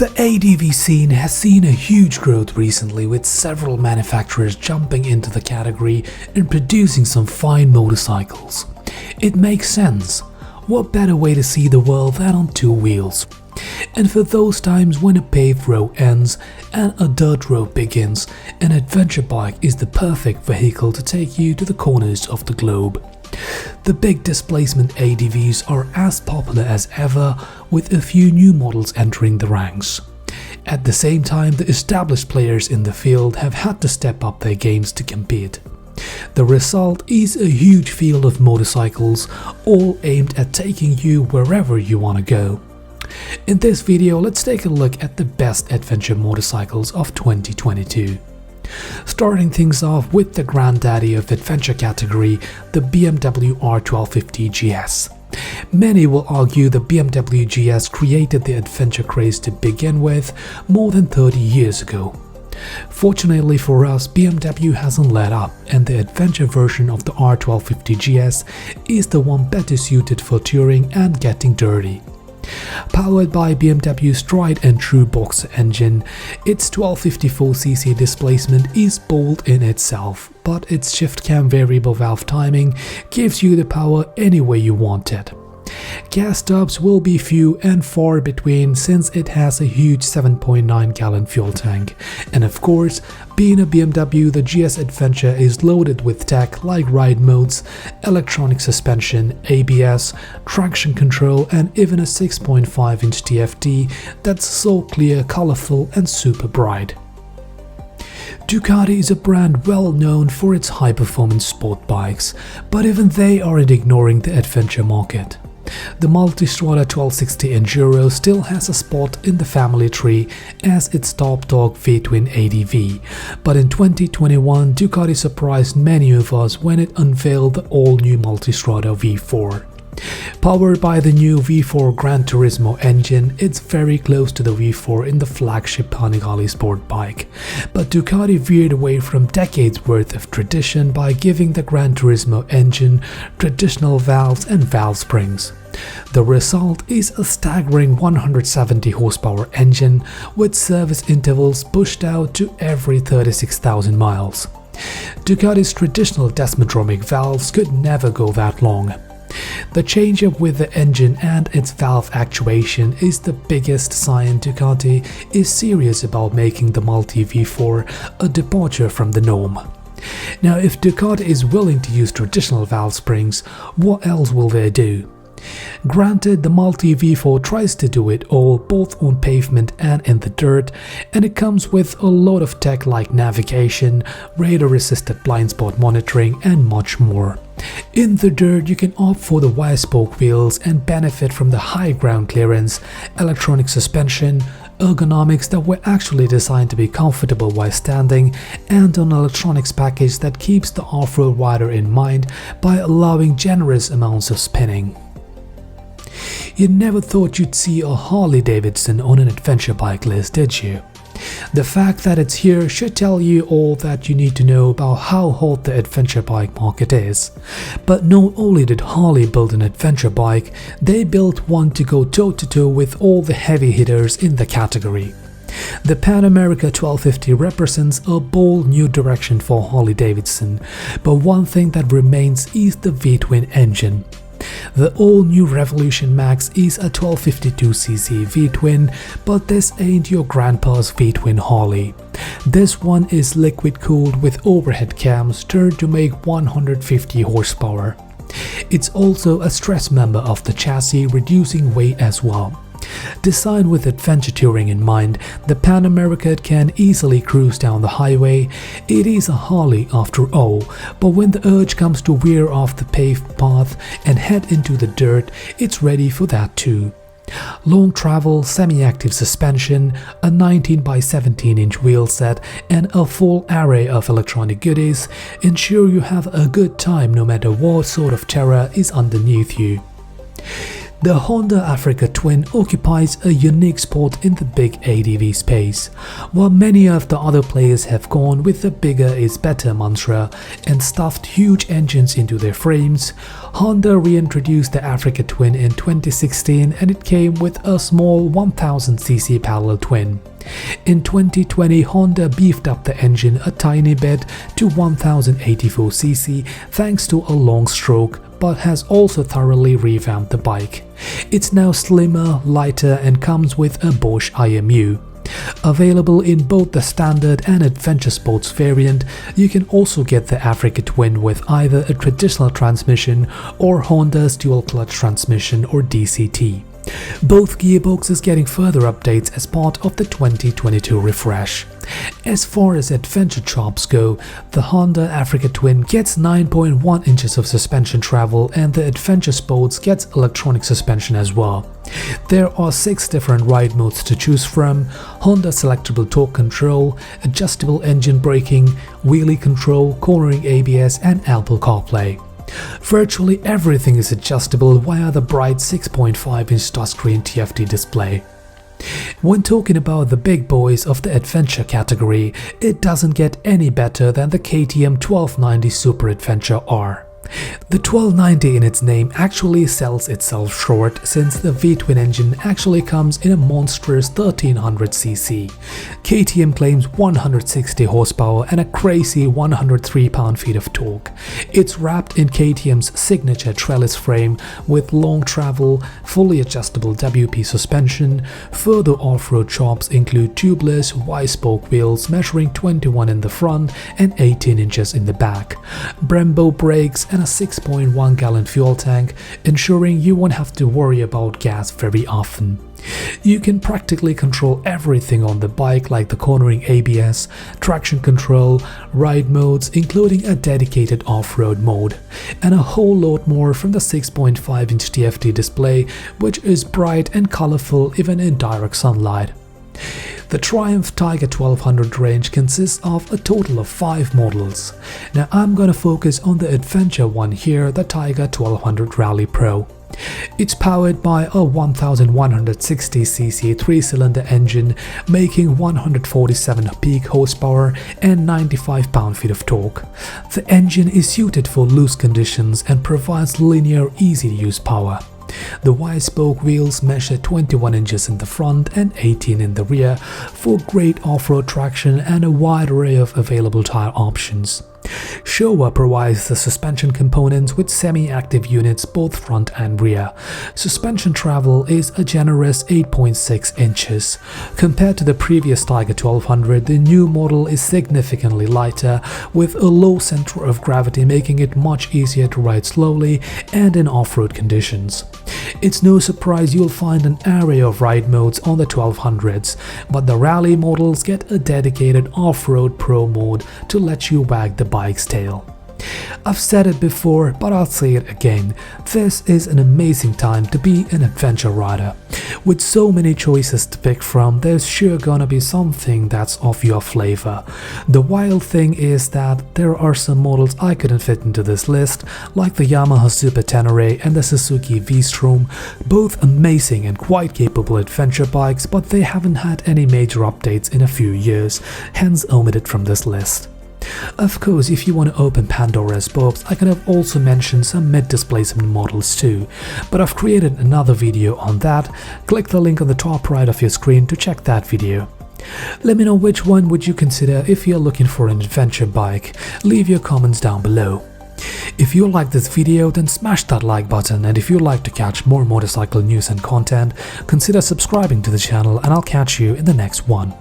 The ADV scene has seen a huge growth recently, with several manufacturers jumping into the category and producing some fine motorcycles. It makes sense. What better way to see the world than on two wheels? And for those times when a paved road ends and a dirt road begins, an adventure bike is the perfect vehicle to take you to the corners of the globe. The big displacement ADVs are as popular as ever, with a few new models entering the ranks. At the same time, the established players in the field have had to step up their games to compete. The result is a huge field of motorcycles, all aimed at taking you wherever you want to go. In this video, let's take a look at the best adventure motorcycles of 2022. Starting things off with the granddaddy of adventure category, the BMW R1250 GS. Many will argue the BMW GS created the adventure craze to begin with more than 30 years ago. Fortunately for us, BMW hasn't let up, and the adventure version of the R1250 GS is the one better suited for touring and getting dirty. Powered by BMW's tried and true boxer engine, its 1254cc displacement is bold in itself, but its shift cam variable valve timing gives you the power any way you want it. Gas stops will be few and far between since it has a huge 7.9 gallon fuel tank, and of course, being a BMW, the GS Adventure is loaded with tech like ride modes, electronic suspension, ABS, traction control, and even a 6.5-inch TFT that's so clear, colorful, and super bright. Ducati is a brand well known for its high-performance sport bikes, but even they aren't ignoring the adventure market. The Multistrada 1260 Enduro still has a spot in the family tree as its top dog V-twin ADV, but in 2021 Ducati surprised many of us when it unveiled the all-new Multistrada V4. Powered by the new V4 Gran Turismo engine, it's very close to the V4 in the flagship Panigale sport bike, but Ducati veered away from decades worth of tradition by giving the Gran Turismo engine traditional valves and valve springs. The result is a staggering 170 horsepower engine with service intervals pushed out to every 36,000 miles. Ducati's traditional desmodromic valves could never go that long. The change-up with the engine and its valve actuation is the biggest sign Ducati is serious about making the Multi V4 a departure from the norm. Now, if Ducati is willing to use traditional valve springs, what else will they do? Granted, the Multi V4 tries to do it all both on pavement and in the dirt, and it comes with a lot of tech like navigation, radar-assisted blind spot monitoring, and much more. In the dirt, you can opt for the wire spoke wheels and benefit from the high ground clearance, electronic suspension, ergonomics that were actually designed to be comfortable while standing, and an electronics package that keeps the off-road rider in mind by allowing generous amounts of spinning. You never thought you'd see a Harley-Davidson on an adventure bike list, did you? The fact that it's here should tell you all that you need to know about how hot the adventure bike market is. But not only did Harley build an adventure bike, they built one to go toe-to-toe with all the heavy hitters in the category. The Pan America 1250 represents a bold new direction for Harley-Davidson, but one thing that remains is the V-twin engine. The all-new Revolution Max is a 1252cc V-twin, but this ain't your grandpa's V-twin Harley. This one is liquid-cooled with overhead cams turned to make 150 horsepower. It's also a stress member of the chassis, reducing weight as well. Designed with adventure touring in mind, the Pan America can easily cruise down the highway. It is a Harley after all, but when the urge comes to veer off the paved path and head into the dirt, it's ready for that too. Long travel, semi-active suspension, a 19 by 17 inch wheel set, and a full array of electronic goodies ensure you have a good time no matter what sort of terror is underneath you. The Honda Africa Twin occupies a unique spot in the big ADV space. While many of the other players have gone with the bigger is better mantra and stuffed huge engines into their frames, Honda reintroduced the Africa Twin in 2016 and it came with a small 1000cc parallel twin. In 2020, Honda beefed up the engine a tiny bit to 1084cc thanks to a long stroke, but has also thoroughly revamped the bike. It's now slimmer, lighter and comes with a Bosch IMU. Available in both the standard and adventure sports variant, you can also get the Africa Twin with either a traditional transmission or Honda's dual clutch transmission or DCT. Both gearboxes getting further updates as part of the 2022 refresh. As far as adventure chops go, the Honda Africa Twin gets 9.1 inches of suspension travel and the Adventure Sports gets electronic suspension as well. There are 6 different ride modes to choose from: Honda selectable torque control, adjustable engine braking, wheelie control, cornering ABS and Apple CarPlay. Virtually everything is adjustable via the bright 6.5-inch touchscreen TFT display. When talking about the big boys of the adventure category, it doesn't get any better than the KTM 1290 Super Adventure R. The 1290 in its name actually sells itself short, since the V-twin engine actually comes in a monstrous 1300cc. KTM claims 160 horsepower and a crazy 103 pound-feet of torque. It's wrapped in KTM's signature trellis frame with long travel, fully adjustable WP suspension. Further off-road chops include tubeless Y-spoke wheels measuring 21 in the front and 18 inches in the back, Brembo brakes and a 6.1-gallon fuel tank, ensuring you won't have to worry about gas very often. You can practically control everything on the bike, like the cornering ABS, traction control, ride modes including a dedicated off-road mode, and a whole lot more from the 6.5-inch TFT display, which is bright and colorful even in direct sunlight. The Triumph Tiger 1200 range consists of a total of 5 models. Now I'm gonna focus on the adventure one here, the Tiger 1200 Rally Pro. It's powered by a 1160cc 3-cylinder engine, making 147 peak horsepower and 95 pound-feet of torque. The engine is suited for loose conditions and provides linear, easy-to-use power. The Y-spoke wheels measure 21 inches in the front and 18 in the rear for great off-road traction and a wide array of available tire options. Showa provides the suspension components with semi-active units both front and rear. Suspension travel is a generous 8.6 inches. Compared to the previous Tiger 1200, the new model is significantly lighter, with a low center of gravity making it much easier to ride slowly and in off-road conditions. It's no surprise you'll find an array of ride modes on the 1200s, but the rally models get a dedicated off-road pro mode to let you wag the bike's tail. I've said it before, but I'll say it again. This is an amazing time to be an adventure rider. With so many choices to pick from, there's sure gonna be something that's of your flavor. The wild thing is that there are some models I couldn't fit into this list, like the Yamaha Super Tenere and the Suzuki V-Strom, both amazing and quite capable adventure bikes, but they haven't had any major updates in a few years, hence omitted from this list. Of course, if you want to open Pandora's box, I could have also mentioned some mid-displacement models too, but I've created another video on that. Click the link on the top right of your screen to check that video. Let me know which one would you consider if you're looking for an adventure bike. Leave your comments down below. If you like this video, then smash that like button, and if you'd like to catch more motorcycle news and content, consider subscribing to the channel, and I'll catch you in the next one.